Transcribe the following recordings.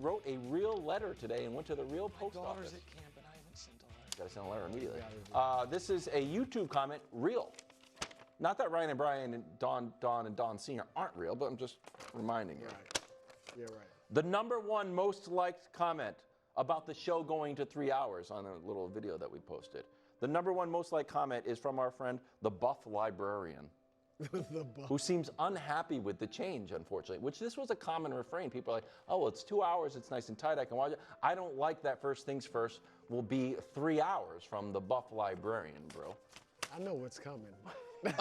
wrote a real letter today and went to the real post My daughter's office. at camp and I haven't sent a letter. Got to send a letter immediately. This is a YouTube comment, real. Not that Ryan and Brian and Don and Don Sr. aren't real, but I'm just reminding you. Right. Yeah, right. The #1 most liked comment about the show going to 3 hours on a little video that we posted. The #1 most liked comment is from our friend, the Buff Librarian. Who seems unhappy with the change, unfortunately, which this was a common refrain. People are like, oh, well, it's 2 hours, it's nice and tight, I can watch it. I don't like that first things first will be 3 hours from the Buff Librarian, bro. I know what's coming. I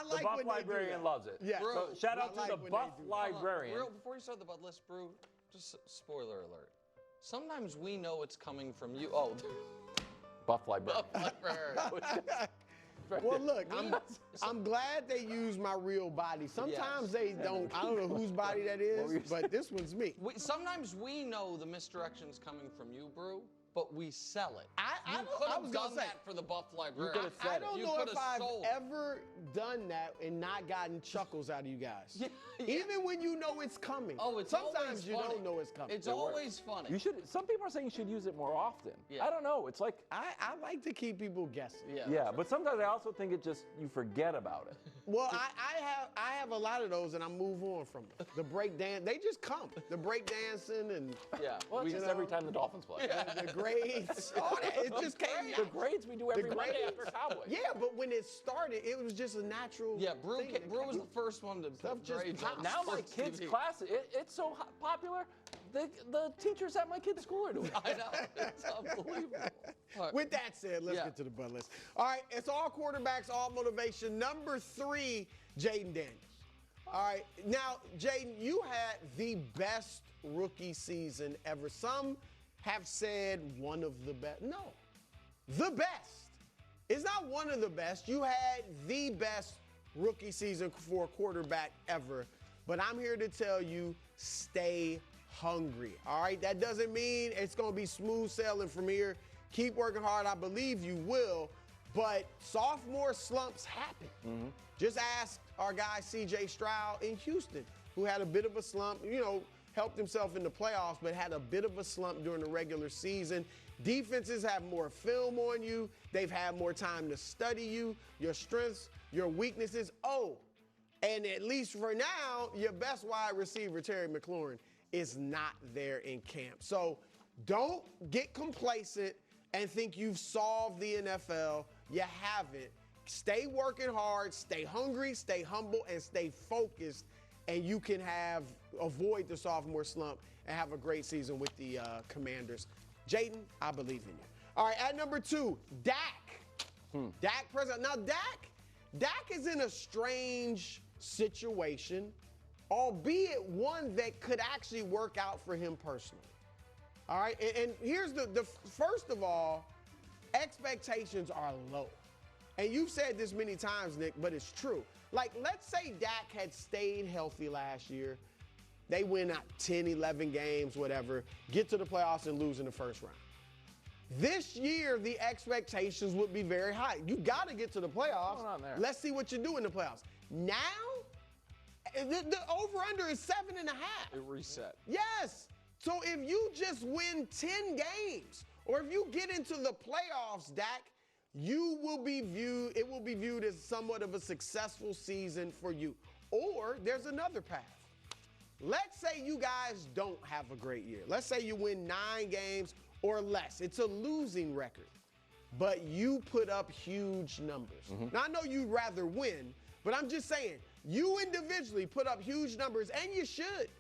The like Buff when Librarian loves it. Yeah. So shout out to like the when Buff they do that. Librarian. Brew, before you start the Bud list, Brew, just spoiler alert. Sometimes we know it's coming from you. Oh, Buff Librarian. Well, look, I'm glad they use my real body. Sometimes they don't. I don't know whose body that is, but this one's me. Sometimes we know the misdirection's coming from you, Brew, but we sell it. I could have was done gonna say, that for the Buff Librarian. could've said I it. don't You know could've if I've sold. ever done that and not gotten chuckles out of you guys. Yeah. Even when you know it's coming. Oh, it's sometimes always you funny. don't know it's coming. It's always funny. You should. Some people are saying you should use it more often. Yeah. I don't know. It's like I like to keep people guessing. yeah, but sometimes I also think it just you forget about it. Well, I have a lot of those, and I move on from them. The break dance, they just come. The break dancing and Yeah. Well, it's just every time the Dolphins play. the grades, all that. It just came The out. grades we do every The Monday grades. after Cowboys. Yeah, but when it started, it was just a natural. Yeah, Brew thing that was came- the first one to Stuff put just grades pops. on Now my sports kids' TV. class, it's so popular. The teachers at my kids' school are doing it. I know. It's unbelievable. All right. With that said, let's get to the Bud list. All right, it's all quarterbacks, all motivation. #3, Jaden Daniels. All right, now, Jaden, you had the best rookie season ever. Some have said one of the best. No, the best. It's not one of the best. You had the best rookie season for a quarterback ever. But I'm here to tell you, stay hungry. All right, that doesn't mean it's going to be smooth sailing from here. Keep working hard. I believe you will. But sophomore slumps happen. Just ask our guy C.J. Stroud in Houston, who had a bit of a slump, helped himself in the playoffs, but had a bit of a slump during the regular season. Defenses have more film on you. They've had more time to study you, your strengths, your weaknesses. Oh, and at least for now, your best wide receiver, Terry McLaurin, is not there in camp. So don't get complacent and think you've solved the NFL. You haven't. Stay working hard, stay hungry, stay humble, and stay focused, and you can avoid the sophomore slump and have a great season with the Commanders. Jaden, I believe in you. All right, at #2, Dak. Dak Prescott. Now, Dak is in a strange situation, albeit one that could actually work out for him personally. All right, and here's the first of all, expectations are low. And you've said this many times, Nick, but it's true. Like, let's say Dak had stayed healthy last year. They win out 10, 11 games, whatever, get to the playoffs and lose in the first round. This year, the expectations would be very high. You got to get to the playoffs. What's going on there? Let's see what you do in the playoffs. Now, the over-under is 7.5. It reset. Yes. So if you just win 10 games, or if you get into the playoffs, Dak, it will be viewed as somewhat of a successful season for you. Or there's another path. Let's say you guys don't have a great year. Let's say you win 9 games or less. It's a losing record, but you put up huge numbers. Now, I know you'd rather win, but I'm just saying, you individually put up huge numbers, and you should,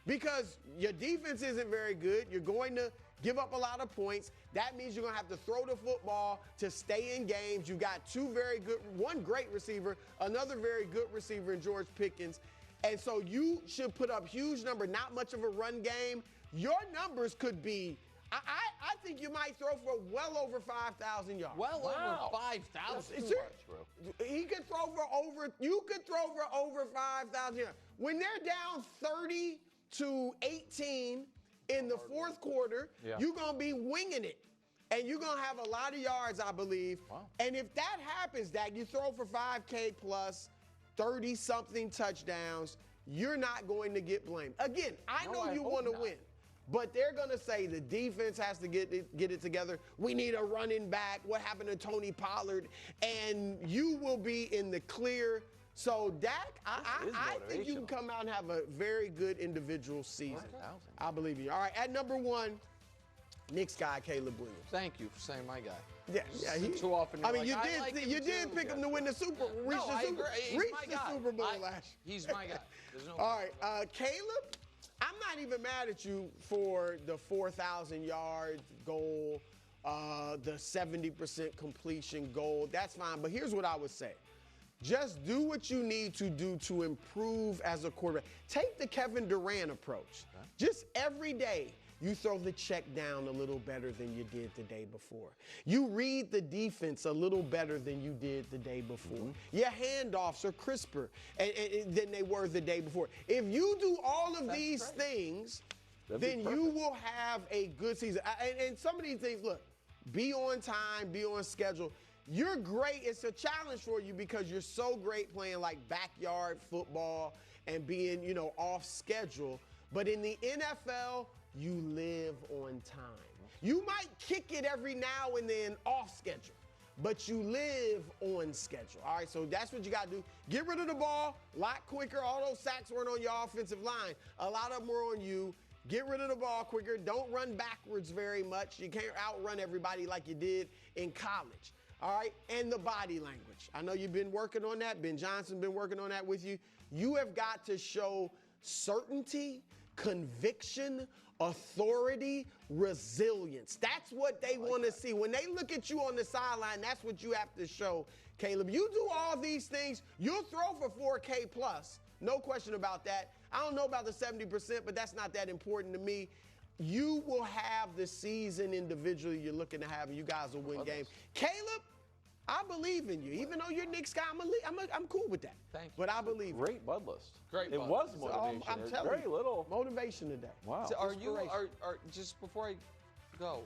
because your defense isn't very good. You're going to give up a lot of points. That means you're going to have to throw the football to stay in games. You got one great receiver, another very good receiver in George Pickens. And so you should put up huge number, not much of a run game. Your numbers could be, I think you might throw for well over 5,000 yards. Well over 5,000. He could throw for you could throw for over 5,000 yards. When they're down 30-18 in the fourth quarter, you're going to be winging it. And you're going to have a lot of yards, I believe. Wow. And if that happens, Dak, you throw for 5K plus, 30-something touchdowns, you're not going to get blamed. Again, I No, know I you hope want to not. win, but they're going to say the defense has to get it together. We need a running back. What happened to Tony Pollard? And you will be in the clear. So, Dak, I think you can come out and have a very good individual season. I believe in you. All right, at number 1, Knicks guy, Caleb Williams. Thank you for saying my guy. Yeah, Too often. I mean, you're you like, did pick him to win the Super, reach No, I the agree. He's reach my the guy. Super Bowl last year. He's my guy. There's no All right, Caleb, I'm not even mad at you for the 4,000 yard goal, the 70% completion goal. That's fine, but here's what I would say. Just do what you need to do to improve as a quarterback. Take the Kevin Durant approach. Just every day, you throw the check down a little better than you did the day before. You read the defense a little better than you did the day before. Your handoffs are crisper than they were the day before. If you do all of these things, then you will have a good season. And some of these things, look, be on time, be on schedule. You're great. It's a challenge for you because you're so great playing like backyard football and being, off schedule. But in the NFL, you live on time. You might kick it every now and then off schedule, but you live on schedule. All right, so that's what you got to do. Get rid of the ball a lot quicker. All those sacks weren't on your offensive line. A lot of them were on you. Get rid of the ball quicker. Don't run backwards very much. You can't outrun everybody like you did in college. All right, and the body language. I know you've been working on that. Ben Johnson's been working on that with you. You have got to show certainty, conviction, authority, resilience. That's what they want to see. When they look at you on the sideline, that's what you have to show, Caleb. You do all these things, you'll throw for 4K plus. No question about that. I don't know about the 70%, but that's not that important to me. You will have the season individually you're looking to have, and you guys will win games. Caleb, I believe in you. Even though you're Knicks guy, I'm cool with that. Thank you. But I believe in you. Great bud list. Great It bud was list. motivation. I'm It's telling very you. little. Motivation today. Wow. So are you Inspiration. just before I go,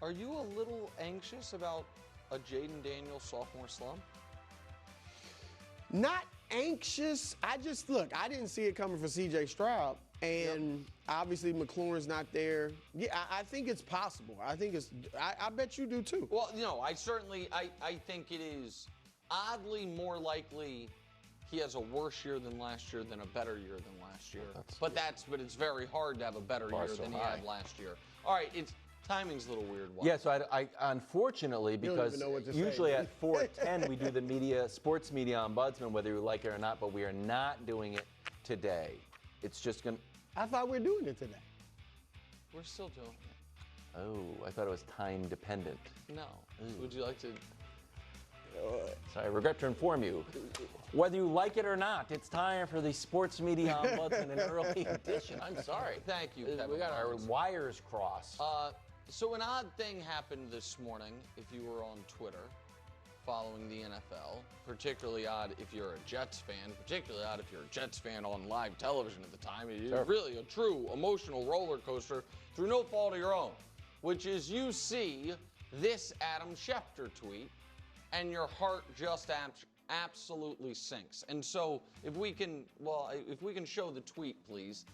are you a little anxious about a Jaden Daniels sophomore slump? Not anxious. I didn't see it coming for C.J. Stroud. And obviously McLaurin's not there. Yeah, I think it's possible. I bet you do too. Well, I think it is oddly more likely he has a worse year than last year than a better year than last year. But it's very hard to have a better year than he had last year. All right, timing's a little weird. Yeah, so I unfortunately, because usually at 4:10 we do the sports media ombudsman, whether you like it or not, but we are not doing it today. It's just going to... I thought we were doing it today. We're still doing it. Oh, I thought it was time dependent. No. Would you like to... Sorry, I regret to inform you. Whether you like it or not, it's time for the sports media ombudsman, an early edition. I'm sorry. Thank you, Kevin. We got our wires crossed. So an odd thing happened this morning, if you were on Twitter following the NFL. Particularly odd if you're a Jets fan. Particularly odd if you're a Jets fan on live television at the time. It is really a true emotional roller coaster through no fault of your own. Which is you see this Adam Schefter tweet, and your heart just absolutely sinks. And so if we can show the tweet, please.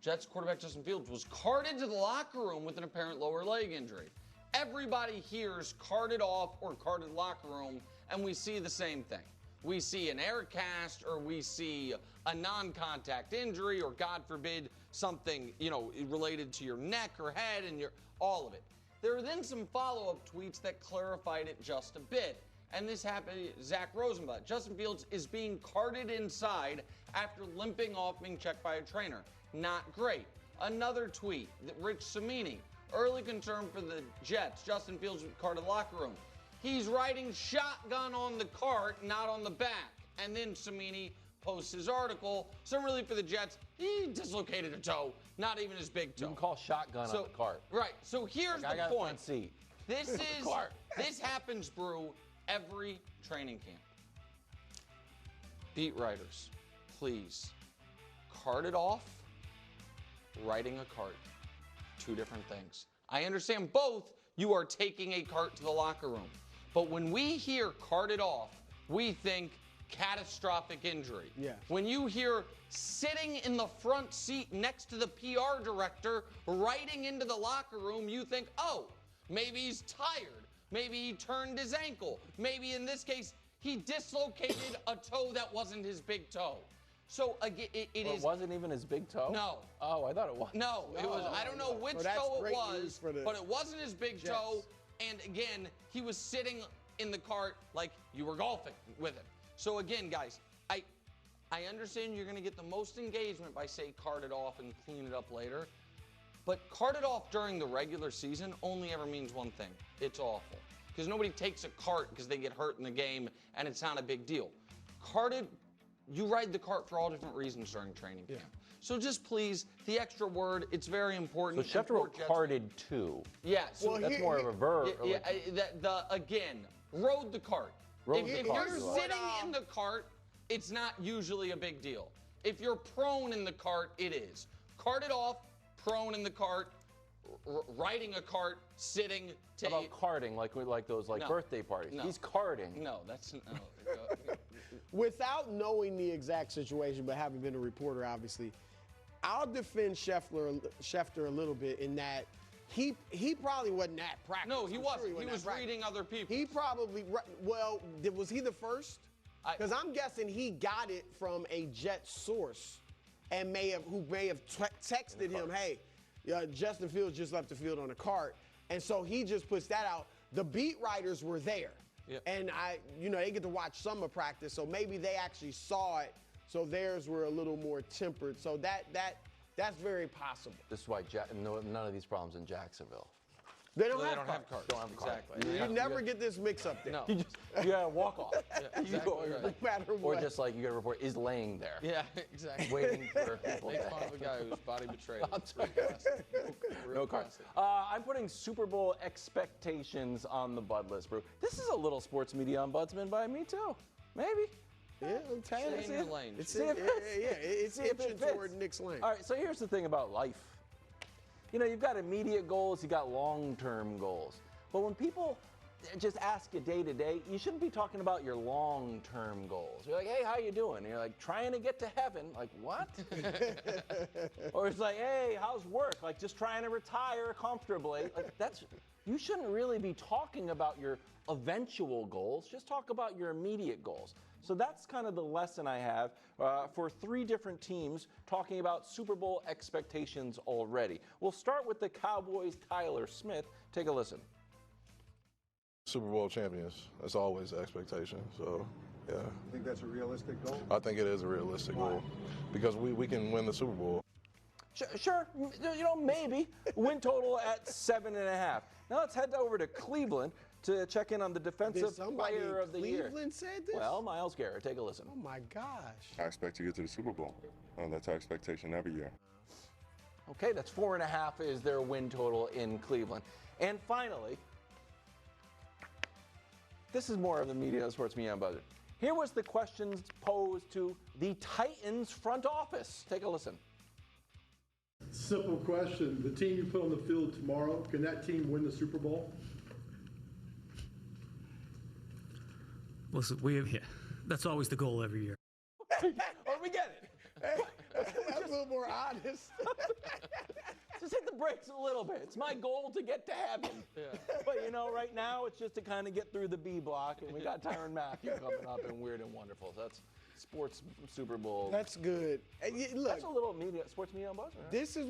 Jets quarterback Justin Fields was carted to the locker room with an apparent lower leg injury. Everybody hears carted off or carted locker room, and we see the same thing. We see an air cast, or we see a non-contact injury, or God forbid, something, related to your neck or head and all of it. There are then some follow-up tweets that clarified it just a bit. And this happened, Zach Rosenblatt. Justin Fields is being carted inside after limping off being checked by a trainer. Not great. Another tweet, Rich Cimini. Early concern for the Jets. Justin Fields carted locker room. He's riding shotgun on the cart, not on the back. And then Cimini posts his article. Some relief for the Jets. He dislocated a toe, not even his big toe. You can call shotgun on the cart. Right. So here's the got point. Front seat. This happens, Brew, every training camp. Beat writers, please. Cart it off, riding a cart. Two different things. I understand both. You are taking a cart to the locker room. But when we hear carted off, we think catastrophic injury. Yes. When you hear sitting in the front seat next to the PR director writing into the locker room, you think, oh, maybe he's tired. Maybe he turned his ankle. Maybe in this case, he dislocated a toe that wasn't his big toe. So again, it wasn't even his big toe? No. Oh, I thought it was. No, it was. I don't know which toe it was, but it wasn't his big toe. And again, he was sitting in the cart like you were golfing with him. So again, guys, I understand you're going to get the most engagement by say cart it off and clean it up later. But cart it off during the regular season only ever means one thing. It's awful. Because nobody takes a cart because they get hurt in the game and it's not a big deal. You ride the cart for all different reasons during training camp. So just please, the extra word, it's very important. So Schefter wrote carted too. Yeah. So that's more of a verb. Again, rode the cart. If cart. you're sitting in the cart, it's not usually a big deal. If you're prone in the cart, it is. Cart it off, prone in the cart, riding a cart, sitting. How about carting, like those birthday parties? No. He's carting. No, that's no. Without knowing the exact situation, but having been a reporter, obviously, I'll defend Schefter a little bit in that he probably wasn't at practice. No, he wasn't. Sure he was reading other people. He probably, was he the first? Because I'm guessing he got it from a Jet source and who may have texted him, hey, Justin Fields just left the field on a cart. And so he just puts that out. The beat writers were there. Yep. And they get to watch some of practice, so maybe they actually saw it, so theirs were a little more tempered. So that's very possible. This is why none of these problems in Jacksonville. They don't have carts. Don't have exactly. You never get this mix up there. No. You gotta walk off. Exactly No matter what. Or just you gotta report is laying there. Yeah, exactly. Waiting for people Make to fun of a guy whose body betrayed him. No cards. I'm putting Super Bowl expectations on the Bud list, bro. This is a little sports media ombudsman by me too. Maybe. Yeah, I'm telling you. Stay in your lane. It's itching toward Nick's lane. All right, so here's the thing about life. You've got immediate goals, you've got long-term goals. But when people just ask you day to day, you shouldn't be talking about your long-term goals. You're like, hey, how you doing? And you're like, trying to get to heaven. Like, what? Or it's like, hey, how's work? Like, just trying to retire comfortably. You shouldn't really be talking about your eventual goals. Just talk about your immediate goals. So that's kind of the lesson I have for 3 different teams talking about Super Bowl expectations already. We'll start with the Cowboys' Tyler Smith. Take a listen. Super Bowl champions. That's always the expectation. So, yeah. I think that's a realistic goal? I think it is a realistic goal because we can win the Super Bowl. Sure, maybe. Win total at 7.5. Now let's head over to Cleveland to check in on the defensive player of the year. Cleveland said this? Well, Myles Garrett, take a listen. Oh my gosh. I expect to get to the Super Bowl. That's our expectation every year. Okay, that's 4.5 is their win total in Cleveland. And finally, this is more of the media, sports media budget. Here was the questions posed to the Titans front office. Take a listen. Simple question. The team you put on the field tomorrow, can that team win the Super Bowl? Listen, that's always the goal every year. Oh, we get it. Hey, that's a little more honest. Just hit the brakes a little bit. It's my goal to get to heaven. Yeah. But right now it's just to kind of get through the B block, and we got Tyrann Mathieu coming up in Weird and Wonderful. So that's sports Super Bowl. That's good. And look, that's a little sports media on buzz. Right? This is